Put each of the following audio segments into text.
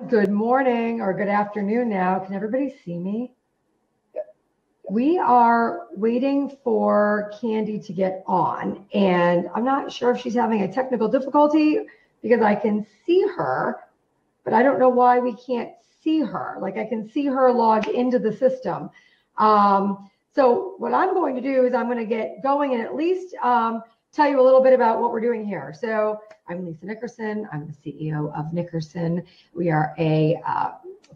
Good morning or good afternoon now. Can everybody see me? We are waiting for Candy to get on, and I'm not sure if she's having a technical difficulty because I can see her, but I don't know why we can't see her. Like I can see her log into the system. So what I'm going to do is I'm going to get going and at least tell you a little bit about what we're doing here. So I'm Lisa Nickerson. I'm the CEO of Nickerson. We are a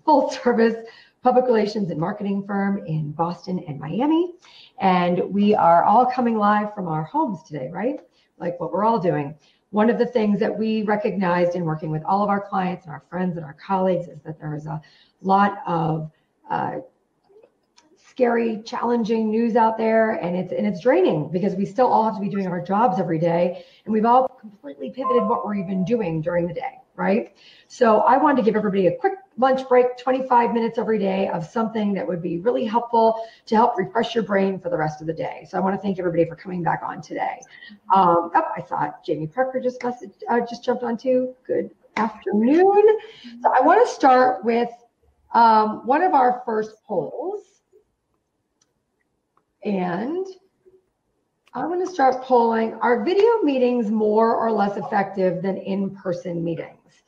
full service public relations and marketing firm in Boston and Miami. And we are all coming live from our homes today, right? Like what we're all doing. One of the things that we recognized in working with all of our clients and our friends and our colleagues is that there is a lot of scary, challenging news out there, and it's draining because we still all have to be doing our jobs every day, and we've all completely pivoted what we're even doing during the day, right? So I wanted to give everybody a quick lunch break, 25 minutes every day of something that would be really helpful to help refresh your brain for the rest of the day. So I want to thank everybody for coming back on today. I saw Jamie Parker just jumped on too. Good afternoon. So I want to start with one of our first polls. And I'm going to start polling, are video meetings more or less effective than in-person meetings?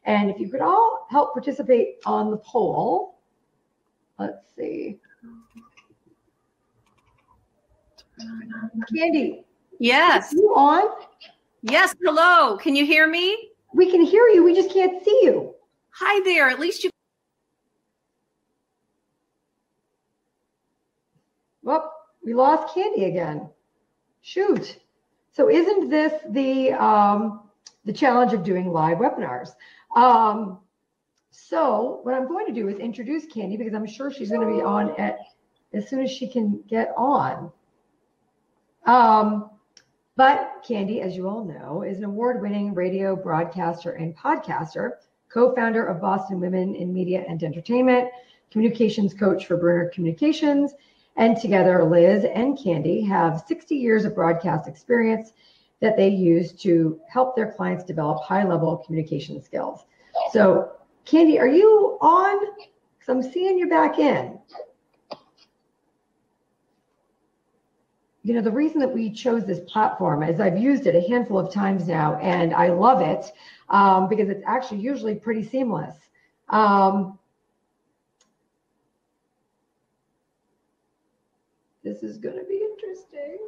And if you could all help participate on the poll, let's see. Candy. Yes. Are you on? Yes. Hello. Can you hear me? We can hear you. We just can't see you. Hi there. At least you. Well, we lost Candy again. Shoot. So isn't this the challenge of doing live webinars? So what I'm going to do is introduce Candy because I'm sure she's going to be on as soon as she can get on. But Candy, as you all know, is an award-winning radio broadcaster and podcaster, co-founder of Boston Women in Media and Entertainment, communications coach for Bruner Communications, and together, Liz and Candy have 60 years of broadcast experience that they use to help their clients develop high-level communication skills. So, Candy, are you on? Because I'm seeing you back in. You know, the reason that we chose this platform is I've used it a handful of times now, and I love it because it's actually usually pretty seamless. This is going to be interesting.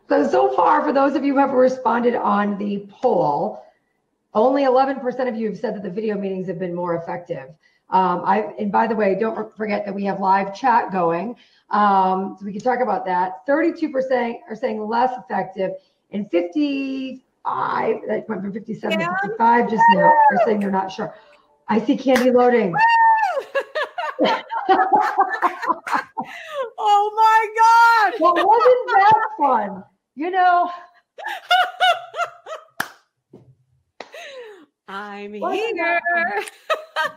So far, for those of you who have responded on the poll, only 11% of you have said that the video meetings have been more effective. And by the way, don't forget that we have live chat going. So we can talk about that. 32% are saying less effective, and 55, that went from 57 to 55 just now, are saying they're not sure. I see Candy loading. Oh my God. Well, wasn't that fun? You know. I'm here.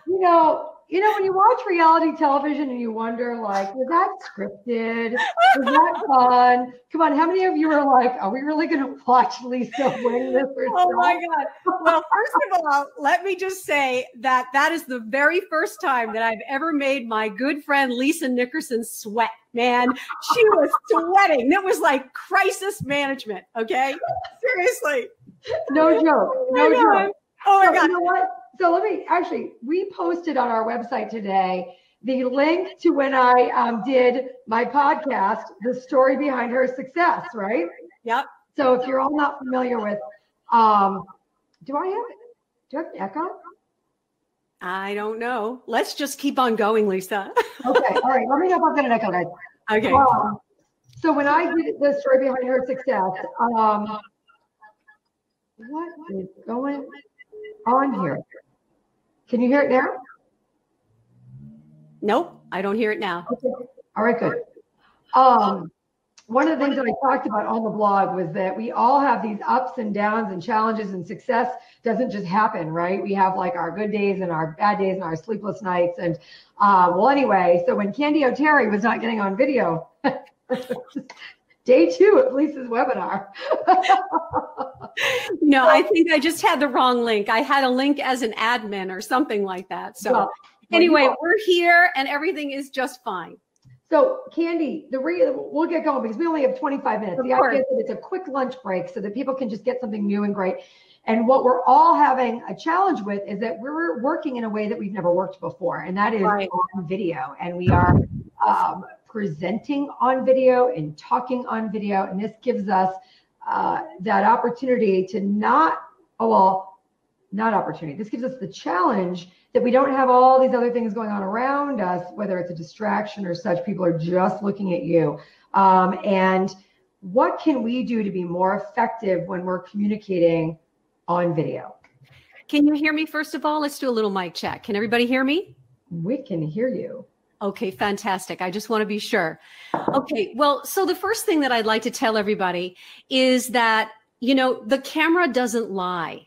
You know, when you watch reality television and you wonder, like, was that scripted? Was that fun? Come on, how many of you are like, are we really going to watch Lisa win this? Oh my God. Well, first of all, let me just say that that is the very first time that I've ever made my good friend Lisa Nickerson sweat, man. She was sweating. It was like crisis management, okay? Seriously. No joke. No joke. Oh my God. You know what? So we posted on our website today the link to when I did my podcast, the story behind her success, right? Yep. So if you're all not familiar with, do I have an echo? I don't know. Let's just keep on going, Lisa. Okay. All right. Let me know if I've got an echo, guys. Okay. So when I did the story behind her success, what is going on here? Can you hear it now? Nope, I don't hear it now. Okay. All right, good. One of the things that I talked about on the blog was that we all have these ups and downs and challenges, and success doesn't just happen, right? We have like our good days and our bad days and our sleepless nights. And well, anyway, so when Candy O'Terry was not getting on video, day 2 of Lisa's webinar. No, I think I just had the wrong link. I had a link as an admin or something like that. So anyway, we're here and everything is just fine. So Candy, we'll get going because we only have 25 minutes. The idea is that it's a quick lunch break so that people can just get something new and great. And what we're all having a challenge with is that we're working in a way that we've never worked before, and that is on video. And we are presenting on video and talking on video. And this gives us that opportunity to this gives us the challenge that we don't have all these other things going on around us, whether it's a distraction or such. People are just looking at you. And what can we do to be more effective when we're communicating on video? Can you hear me first of all? Let's do a little mic check. Can everybody hear me? We can hear you. Okay, fantastic. I just want to be sure. Okay, well, so the first thing that I'd like to tell everybody is that, the camera doesn't lie.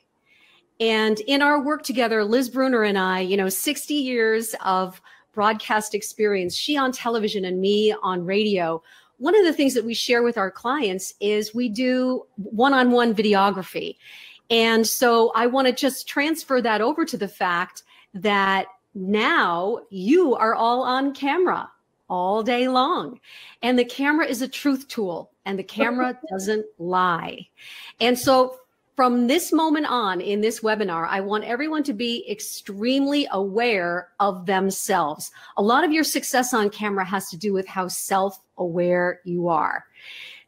And in our work together, Liz Bruner and I, 60 years of broadcast experience, she on television and me on radio. One of the things that we share with our clients is we do one-on-one videography. And so I want to just transfer that over to the fact that now you are all on camera all day long. And the camera is a truth tool and the camera doesn't lie. And so from this moment on in this webinar, I want everyone to be extremely aware of themselves. A lot of your success on camera has to do with how self-aware you are.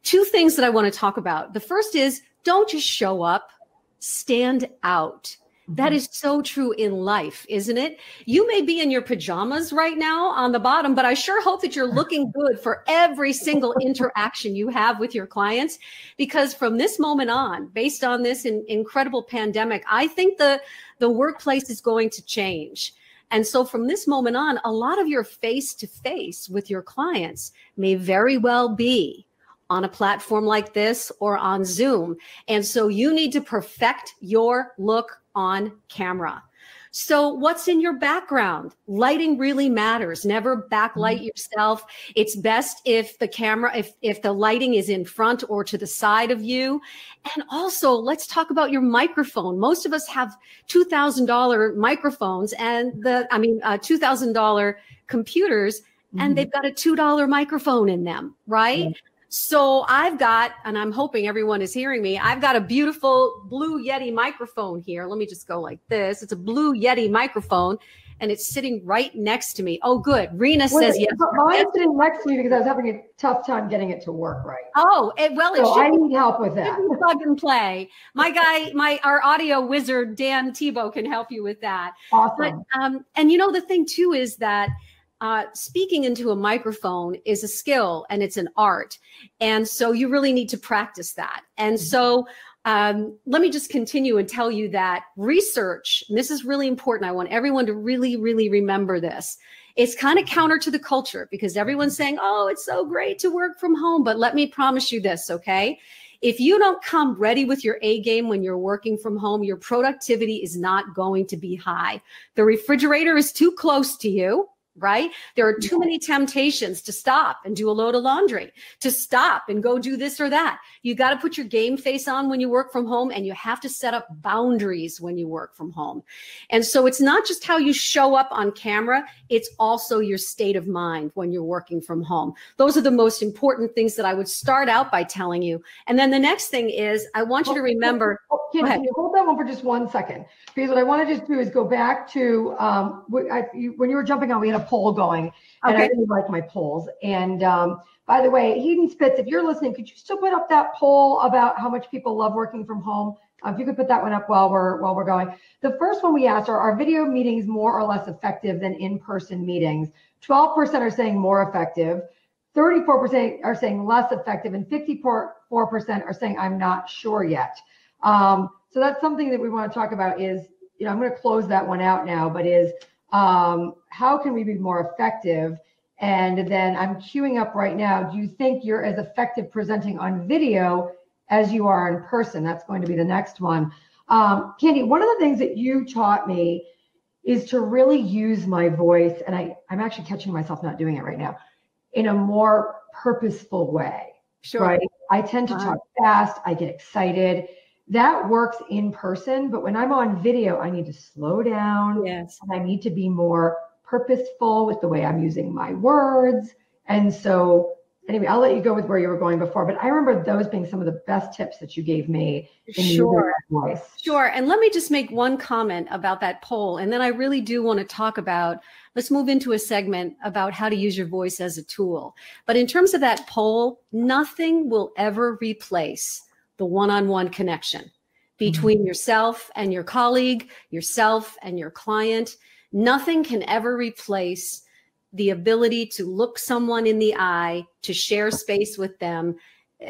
Two things that I want to talk about. The first is don't just show up, stand out. That is so true in life, isn't it? You may be in your pajamas right now on the bottom, but I sure hope that you're looking good for every single interaction you have with your clients, because from this moment on, based on this incredible pandemic, I think the workplace is going to change. And so from this moment on, a lot of your face-to-face with your clients may very well be on a platform like this or on Zoom. And so you need to perfect your look on camera. So what's in your background? Lighting really matters. Never backlight yourself. It's best if the camera, if the lighting is in front or to the side of you. And also let's talk about your microphone. Most of us have $2,000 microphones and $2,000 computers, and they've got a $2 microphone in them, right? So I've got, and I'm hoping everyone is hearing me, I've got a beautiful Blue Yeti microphone here. Let me just go like this. It's a Blue Yeti microphone, and it's sitting right next to me. Oh, good. Rena says yes. But mine's sitting next to me because I was having a tough time getting it to work right. Oh, I need help with that. Plug and play. Our audio wizard, Dan Tebow, can help you with that. Awesome. But, and the thing too is that speaking into a microphone is a skill and it's an art. And so you really need to practice that. And so let me just continue and tell you that research, and this is really important. I want everyone to really, really remember this. It's kind of counter to the culture because everyone's saying, oh, it's so great to work from home. But let me promise you this, okay? If you don't come ready with your A game when you're working from home, your productivity is not going to be high. The refrigerator is too close to you. Right? There are too many temptations to stop and do a load of laundry, to stop and go do this or that. You got to put your game face on when you work from home, and you have to set up boundaries when you work from home. And so it's not just how you show up on camera, it's also your state of mind when you're working from home. Those are the most important things that I would start out by telling you. And then the next thing is, I want you to remember. Can you hold that one for just 1 second? Because what I want to just do is go back to when you were jumping on, we had a poll going, and I really like my polls. And by the way, Hedon Spitz, if you're listening, could you still put up that poll about how much people love working from home? If you could put that one up while we're going. The first one we asked are video meetings more or less effective than in-person meetings? 12% are saying more effective, 34% are saying less effective, and 54% are saying I'm not sure yet. So that's something that we want to talk about is, I'm going to close that one out now, but is how can we be more effective? And then I'm queuing up right now. Do you think you're as effective presenting on video as you are in person? That's going to be the next one. Candy, one of the things that you taught me is to really use my voice, and I'm actually catching myself not doing it right now, in a more purposeful way. Sure. Right? I tend to talk fast. I get excited. that works in person, but when I'm on video, I need to slow down. Yes. And I need to be more purposeful with the way I'm using my words. And so anyway, I'll let you go with where you were going before, but I remember those being some of the best tips that you gave me in using my voice. Sure. And let me just make one comment about that poll. And then I really do want to talk about, let's move into a segment about how to use your voice as a tool. But in terms of that poll, nothing will ever replace the one-on-one connection between yourself and your colleague, yourself and your client. Nothing can ever replace the ability to look someone in the eye, to share space with them.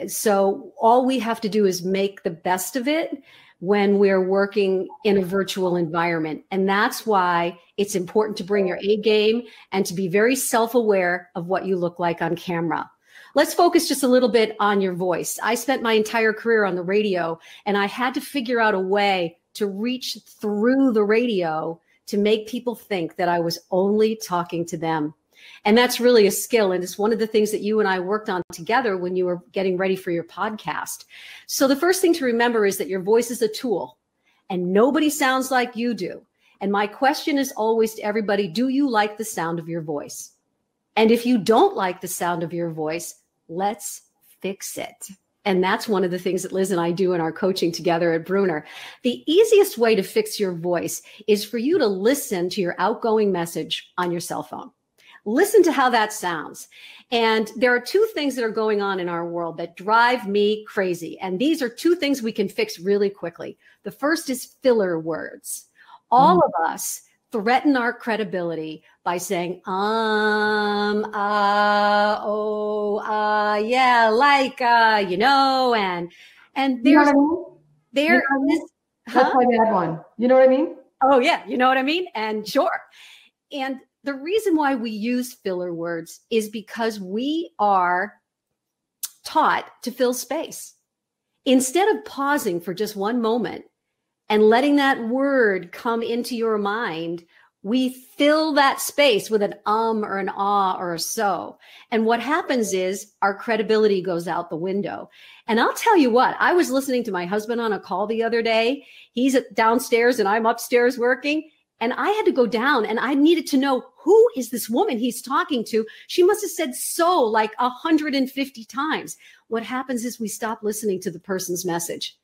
So all we have to do is make the best of it when we're working in a virtual environment. And that's why it's important to bring your A game and to be very self-aware of what you look like on camera. Let's focus just a little bit on your voice. I spent my entire career on the radio, and I had to figure out a way to reach through the radio to make people think that I was only talking to them. And that's really a skill. And it's one of the things that you and I worked on together when you were getting ready for your podcast. So the first thing to remember is that your voice is a tool and nobody sounds like you do. And my question is always to everybody, do you like the sound of your voice? And if you don't like the sound of your voice, let's fix it. And that's one of the things that Liz and I do in our coaching together at Bruner. The easiest way to fix your voice is for you to listen to your outgoing message on your cell phone. Listen to how that sounds. And there are two things that are going on in our world that drive me crazy. And these are two things we can fix really quickly. The first is filler words. All of us threaten our credibility by saying, yeah, like, and there's, there is, that's my bad one. You know what I mean? Oh yeah. You know what I mean? And sure. And the reason why we use filler words is because we are taught to fill space. Instead of pausing for just one moment and letting that word come into your mind, we fill that space with an or an ah or a so. And what happens is our credibility goes out the window. And I'll tell you what, I was listening to my husband on a call the other day. He's downstairs and I'm upstairs working. And I had to go down and I needed to know, who is this woman he's talking to? She must have said so like 150 times. What happens is we stop listening to the person's message.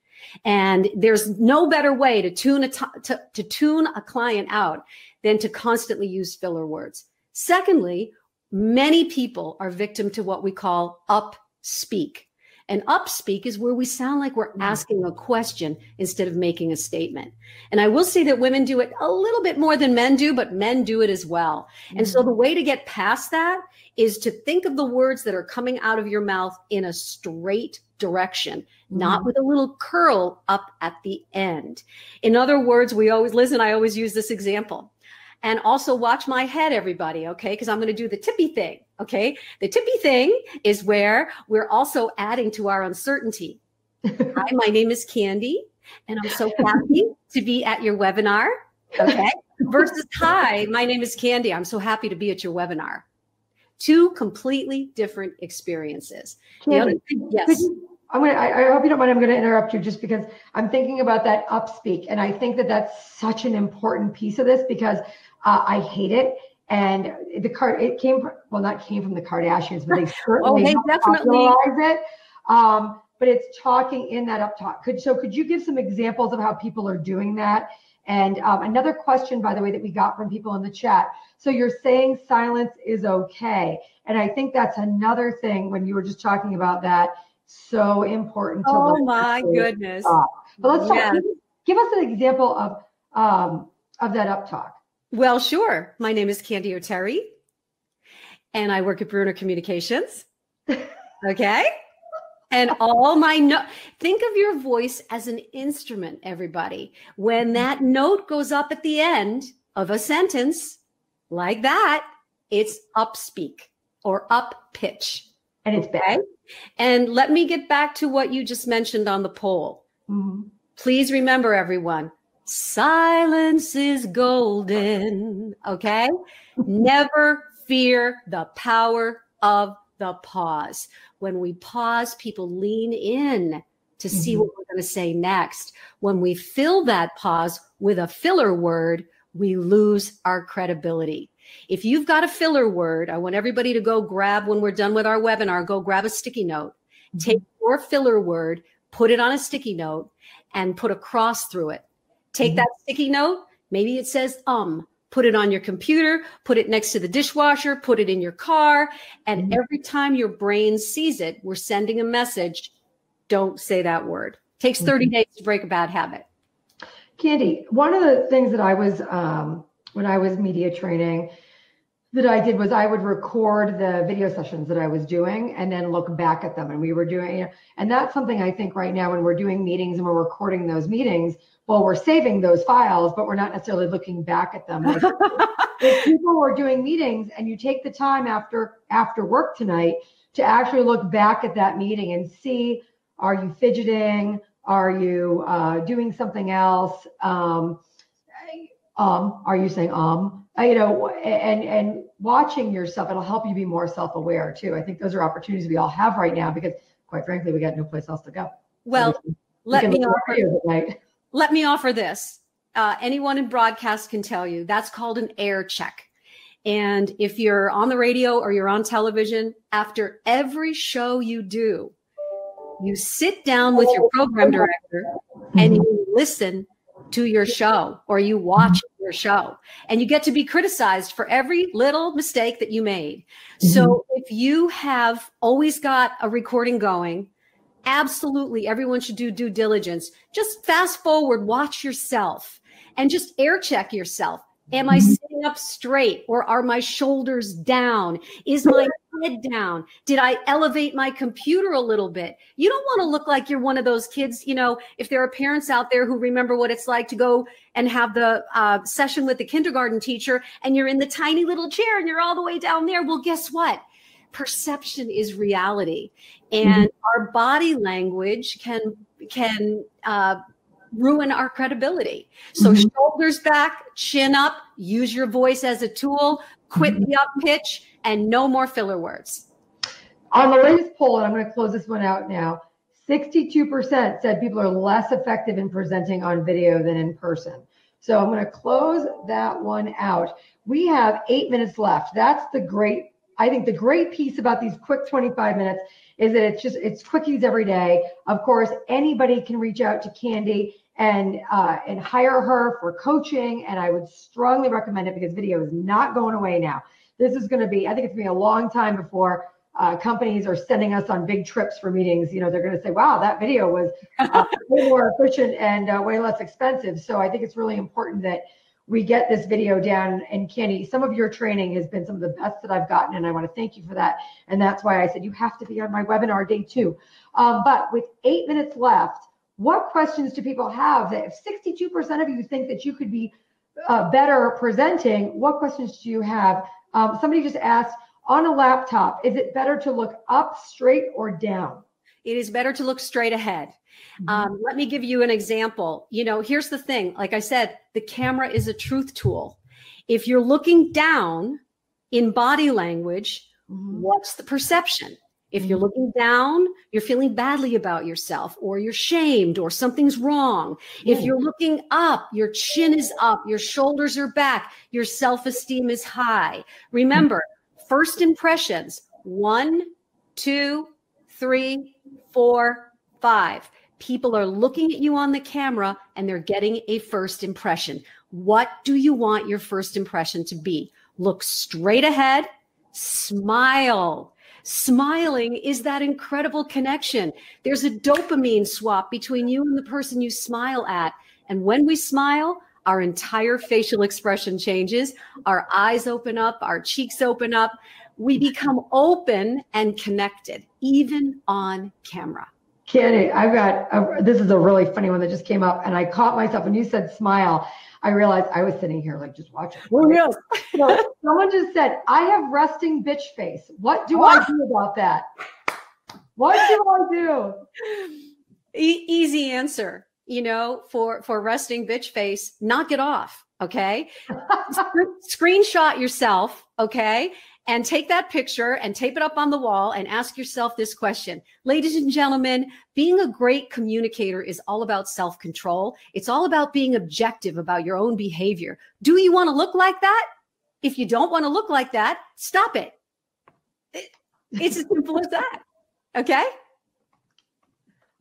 And there's no better way to tune a client out than to constantly use filler words. Secondly, many people are victim to what we call upspeak. And upspeak is where we sound like we're asking a question instead of making a statement. And I will say that women do it a little bit more than men do, but men do it as well. And so the way to get past that is to think of the words that are coming out of your mouth in a straight direction, not with a little curl up at the end. In other words, Liz and I always use this example. And also watch my head, everybody, okay? Because I'm going to do the tippy thing, okay? The tippy thing is where we're also adding to our uncertainty. Hi, my name is Candy, and I'm so happy to be at your webinar, okay? Versus, hi, my name is Candy. I'm so happy to be at your webinar. Two completely different experiences. Candy, yes. I hope you don't mind. I'm going to interrupt you just because I'm thinking about that upspeak. And I think that that's such an important piece of this because I hate it. And it came from, well, not came from the Kardashians, but they certainly definitely popularize it. But it's talking in that up talk. Could you give some examples of how people are doing that? And another question, by the way, that we got from people in the chat. So you're saying silence is okay. And I think that's another thing when you were just talking about that. So important to oh my goodness. But let's talk. Give us an example of that up talk. Well, sure. My name is Candy O'Terry, and I work at Bruner Communications. Okay. And think of your voice as an instrument, everybody. When that note goes up at the end of a sentence like that, it's upspeak or up pitch. And it's bad. And let me get back to what you just mentioned on the poll. Please remember, everyone, silence is golden. Okay. Never fear the power of the pause. When we pause, people lean in to see what we're going to say next. When we fill that pause with a filler word, we lose our credibility. If you've got a filler word, I want everybody to go grab, when we're done with our webinar, go grab a sticky note, take your filler word, put it on a sticky note, and put a cross through it. Take that sticky note, maybe it says, put it on your computer, put it next to the dishwasher, put it in your car. And every time your brain sees it, we're sending a message. Don't say that word. Takes 30 days to break a bad habit. Candy, one of the things that I was, when I was media training, that I did was I would record the video sessions that I was doing and then look back at them. And we were doing, and that's something I think right now when we're doing meetings and we're recording those meetings, well, we're saving those files, but we're not necessarily looking back at them. Like, if people were doing meetings and you take the time after work tonight to actually look back at that meeting and see, are you fidgeting? Are you doing something else? Are you saying, and watching yourself, it'll help you be more self-aware too. I think those are opportunities we all have right now because quite frankly, we got no place else to go. Well, let me offer this. Anyone in broadcast can tell you that's called an air check. And if you're on the radio or you're on television, after every show you do, you sit down with your program director and you listen to your show or you watch your show and you get to be criticized for every little mistake that you made. So if you have always got a recording going, absolutely everyone should do due diligence. Just fast forward, watch yourself and just air check yourself. Am I sitting up straight or are my shoulders down? Is my head down? Did I elevate my computer a little bit? You don't want to look like you're one of those kids, if there are parents out there who remember what it's like to go and have the session with the kindergarten teacher and you're in the tiny little chair and you're all the way down there. Well, guess what? Perception is reality. And our body language can ruin our credibility. So shoulders back, chin up, use your voice as a tool, quit the up pitch, and no more filler words. On the latest poll, and I'm going to close this one out now, 62% said people are less effective in presenting on video than in person. So I'm going to close that one out. We have 8 minutes left. That's I think the great piece about these quick 25 minutes is that it's quickies every day. Of course, anybody can reach out to Candy and hire her for coaching. And I would strongly recommend it because video is not going away now. This is going to be, I think it's going to be a long time before companies are sending us on big trips for meetings. They're going to say, wow, that video was way more efficient and way less expensive. So I think it's really important that we get this video down. And Candy, some of your training has been some of the best that I've gotten. And I want to thank you for that. And that's why I said you have to be on my webinar day 2. But with 8 minutes left, what questions do people have? That if 62% of you think that you could be better presenting, what questions do you have? Somebody just asked, on a laptop, is it better to look up, straight, or down? It is better to look straight ahead. Let me give you an example. Here's the thing. Like I said, the camera is a truth tool. If you're looking down in body language, what's the perception? If you're looking down, you're feeling badly about yourself, or you're shamed, or something's wrong. If you're looking up, your chin is up, your shoulders are back, your self-esteem is high. Remember, first impressions, 1, 2, 3, 4, 5. People are looking at you on the camera and they're getting a first impression. What do you want your first impression to be? Look straight ahead, smile. Smiling is that incredible connection. There's a dopamine swap between you and the person you smile at. And when we smile, our entire facial expression changes. Our eyes open up, our cheeks open up. We become open and connected, even on camera. Candy, this is a really funny one that just came up, and I caught myself when you said smile. I realized I was sitting here like just watching. Oh, yes. So someone just said, I have resting bitch face. What do I do about that? What do I do? Easy answer. For resting bitch face, knock it off. Okay. Screenshot yourself. Okay. and take that picture and tape it up on the wall and ask yourself this question. Ladies and gentlemen, being a great communicator is all about self-control. It's all about being objective about your own behavior. Do you want to look like that? If you don't want to look like that, stop it. It's as simple as that. Okay?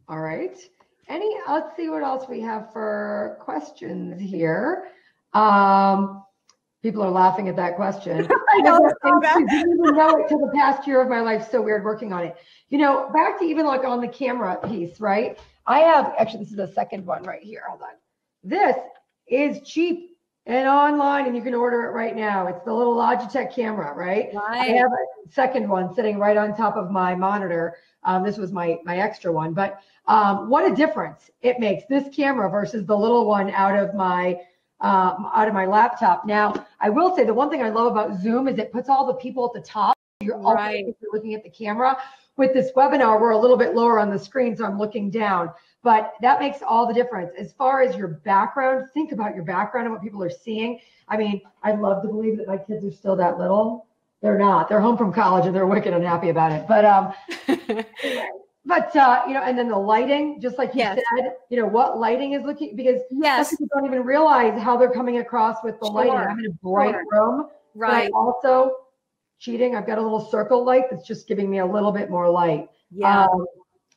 All right. Let's see what else we have for questions here. People are laughing at that question. I know. I didn't even know it till the past year of my life. So weird working on it. Back to even like on the camera piece, right? I have, actually, this is the second one right here. Hold on. This is cheap and online, and you can order it right now. It's the little Logitech camera, right? I have a second one sitting right on top of my monitor. This was my extra one, but what a difference it makes, this camera versus the little one out of my laptop. Now, I will say the one thing I love about Zoom is it puts all the people at the top. You're always looking at the camera. With this webinar, we're a little bit lower on the screen, so I'm looking down. But that makes all the difference. As far as your background, think about your background and what people are seeing. I mean, I'd love to believe that my kids are still that little. They're not. They're home from college and they're wicked unhappy about it. But and then the lighting, just like you said, what lighting is looking, because people don't even realize how they're coming across with the lighting. I'm in a bright room, right? But also cheating. I've got a little circle light that's just giving me a little bit more light. Yeah.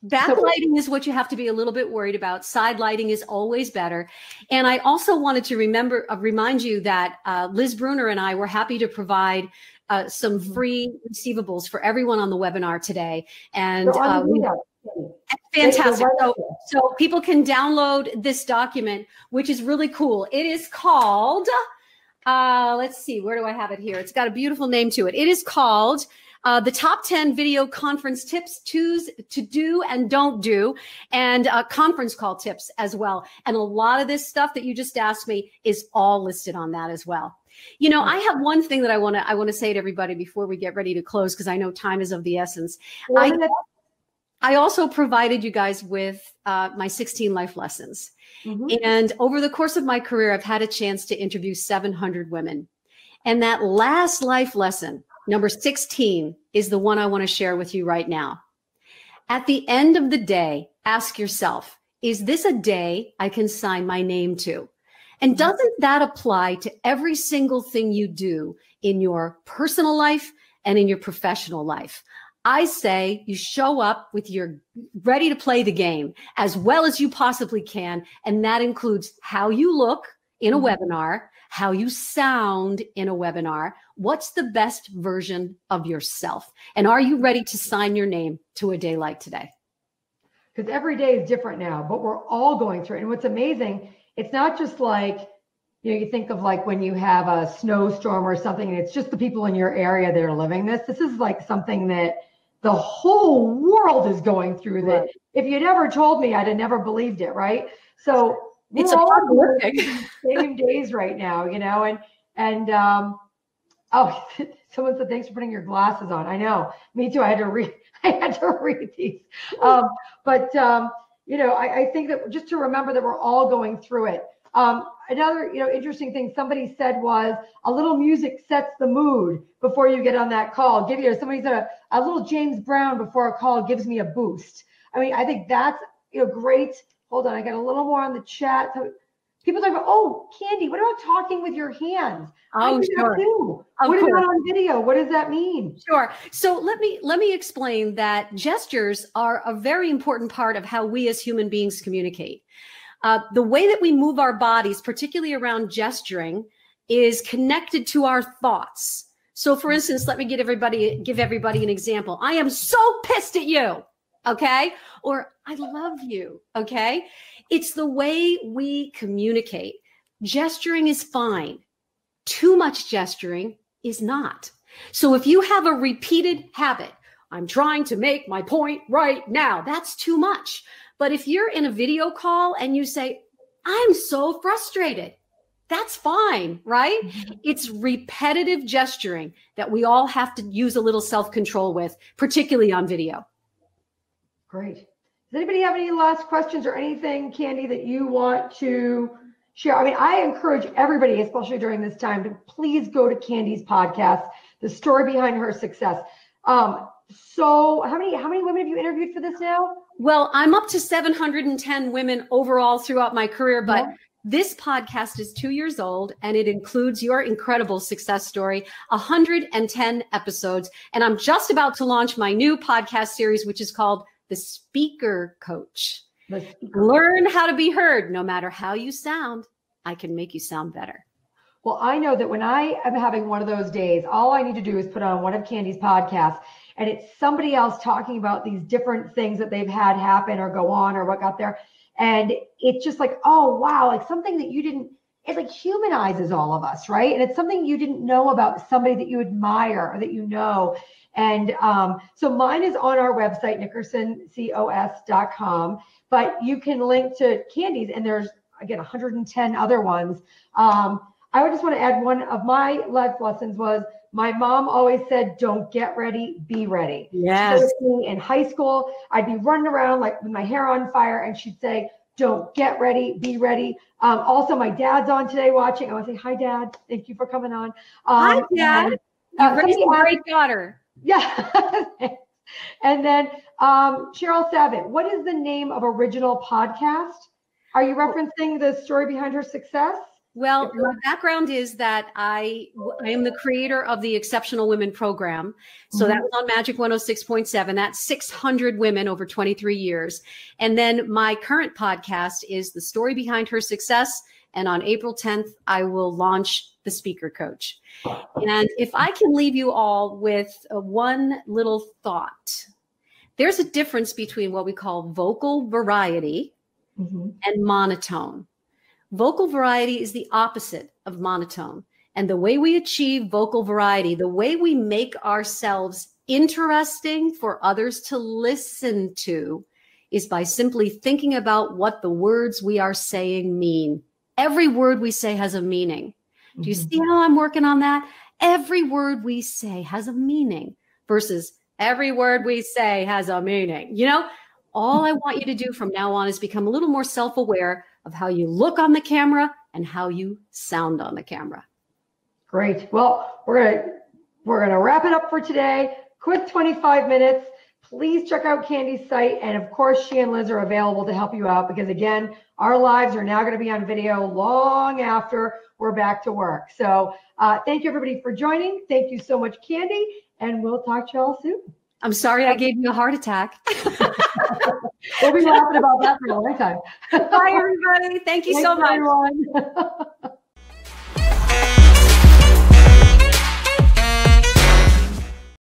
Backlighting is what you have to be a little bit worried about. Side lighting is always better. And I also wanted to remind you that Liz Bruner and I were happy to provide some free receivables for everyone on the webinar today. And fantastic. So people can download this document, which is really cool. It is called, let's see, where do I have it here? It's got a beautiful name to it. It is called the top 10 video conference tips to do and don't do, and conference call tips as well. And a lot of this stuff that you just asked me is all listed on that as well. I have one thing that I want to say to everybody before we get ready to close, because I know time is of the essence. I also provided you guys with my 16 life lessons. And over the course of my career, I've had a chance to interview 700 women. And that last life lesson, number 16, is the one I want to share with you right now. At the end of the day, ask yourself, is this a day I can sign my name to? And doesn't that apply to every single thing you do in your personal life and in your professional life? I say you show up with your ready to play the game as well as you possibly can. And that includes how you look in a webinar, how you sound in a webinar, what's the best version of yourself? And are you ready to sign your name to a day like today? Because every day is different now, but we're all going through it. And what's amazing, it's not just like, you think of like when you have a snowstorm or something, and it's just the people in your area that are living this. This is like something that the whole world is going through. That if you'd ever told me, I'd have never believed it, right? So it's all the same days right now, and someone said, thanks for putting your glasses on. I know, me too. I had to read these. I think that just to remember that we're all going through it. Another, interesting thing somebody said was a little music sets the mood before you get on that call. Somebody said a little James Brown before a call gives me a boost. I mean, I think that's, great. Hold on, I got a little more on the chat. So people talk about, oh, Candy, what about talking with your hands? Oh, sure. What about on video? What does that mean? Sure. So let me explain that gestures are a very important part of how we as human beings communicate. The way that we move our bodies, particularly around gesturing, is connected to our thoughts. So for instance, let me give everybody an example. I am so pissed at you. Okay. Or I love you. Okay. It's the way we communicate. Gesturing is fine. Too much gesturing is not. So if you have a repeated habit, I'm trying to make my point right now, that's too much. But if you're in a video call and you say, I'm so frustrated, that's fine, right? It's repetitive gesturing that we all have to use a little self-control with, particularly on video. Great. Does anybody have any last questions or anything, Candy, that you want to share? I mean, I encourage everybody, especially during this time, to please go to Candy's podcast. the story behind her success. So how many women have you interviewed for this now? Well, I'm up to 710 women overall throughout my career, but this podcast is 2 years old and it includes your incredible success story, 110 episodes. And I'm just about to launch my new podcast series, which is called The Speaker Coach. Learn how to be heard. No matter how you sound, I can make you sound better. Well, I know that when I am having one of those days, all I need to do is put on one of Candy's podcasts and it's somebody else talking about these different things that they've had happen or go on or what got there. And it's just like, oh, wow, like something that you didn't, it like humanizes all of us, right? And it's something you didn't know about somebody that you admire or that you know. And so mine is on our website, nickersoncos.com, but you can link to Candy's and there's, again, 110 other ones. I would just want to add one of my life lessons was my mom always said, don't get ready, be ready. Yes. So in high school, I'd be running around like with my hair on fire and she'd say, don't get ready, be ready. Also, my dad's on today watching. I want to say, hi, Dad. Thank you for coming on. Hi, Dad. You raised a great daughter. Yeah. And then Cheryl Savitt, what is the name of original podcast? Are you referencing the story behind her success? Well, my background is that I am the creator of the Exceptional Women program. So that was on Magic 106.7. That's 600 women over 23 years. And then my current podcast is The Story Behind Her Success. And on April 10th, I will launch The Speaker Coach. And if I can leave you all with one little thought, there's a difference between what we call vocal variety and monotone. Vocal variety is the opposite of monotone. And the way we achieve vocal variety, the way we make ourselves interesting for others to listen to is by simply thinking about what the words we are saying mean. Every word we say has a meaning. Do you see how I'm working on that? Every word we say has a meaning versus every word we say has a meaning. You know, all I want you to do from now on is become a little more self-aware of how you look on the camera and how you sound on the camera. Great. Well, we're gonna wrap it up for today. Quick 25 minutes. Please check out Candy's site. And of course, she and Liz are available to help you out because again, our lives are now going to be on video long after we're back to work. So thank you everybody for joining. Thank you so much, Candy. And we'll talk to you all soon. I'm sorry I gave you a heart attack. We'll be laughing about that for a long time. Bye, everybody. Thank you so much. Everyone.